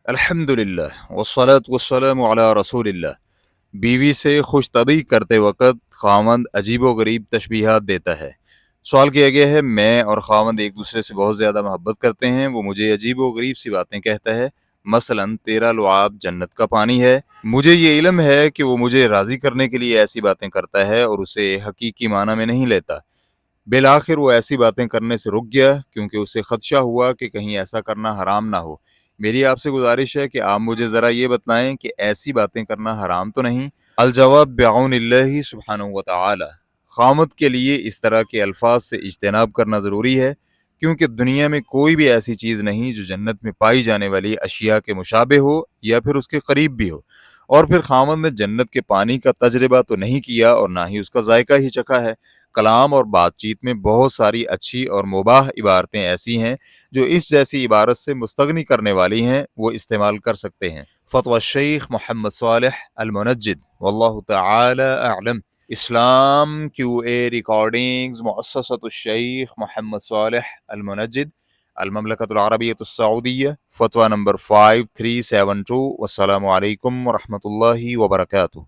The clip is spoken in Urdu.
الحمدللہ والصلاة والسلام علی رسول اللہ۔ بیوی سے خوش طبعی کرتے وقت خاوند عجیب و غریب تشبیہات دیتا ہے۔ سوال کیا گیا ہے، میں اور خاوند ایک دوسرے سے بہت زیادہ محبت کرتے ہیں، وہ مجھے عجیب و غریب سی باتیں کہتا ہے، مثلا تیرا لعاب جنت کا پانی ہے۔ مجھے یہ علم ہے کہ وہ مجھے راضی کرنے کے لیے ایسی باتیں کرتا ہے اور اسے حقیقی معنی میں نہیں لیتا۔ بالآخر وہ ایسی باتیں کرنے سے رک گیا کیونکہ اسے خدشہ ہوا کہ کہیں ایسا کرنا حرام نہ ہو۔ میری آپ سے گزارش ہے کہ آپ مجھے ذرا یہ بتلائیں کہ ایسی باتیں کرنا حرام تو نہیں؟ الجواب بعون اللہ سبحانہ و تعالی۔ خامد کے لیے اس طرح کے الفاظ سے اجتناب کرنا ضروری ہے کیونکہ دنیا میں کوئی بھی ایسی چیز نہیں جو جنت میں پائی جانے والی اشیاء کے مشابہ ہو یا پھر اس کے قریب بھی ہو، اور پھر خامد نے جنت کے پانی کا تجربہ تو نہیں کیا اور نہ ہی اس کا ذائقہ ہی چکھا ہے۔ کلام اور بات چیت میں بہت ساری اچھی اور مباح عبارتیں ایسی ہیں جو اس جیسی عبارت سے مستغنی کرنے والی ہیں، وہ استعمال کر سکتے ہیں۔ فتوی الشیخ محمد صالح المنجد، واللہ تعالی اعلم۔ اسلام کیو اے ریکارڈنگز، مؤسسۃ الشیخ محمد صالح المنجد، المملکۃ العربیۃ السعودیہ، فتویٰ نمبر 5372۔ والسلام علیکم ورحمۃ اللہ وبرکاتہ۔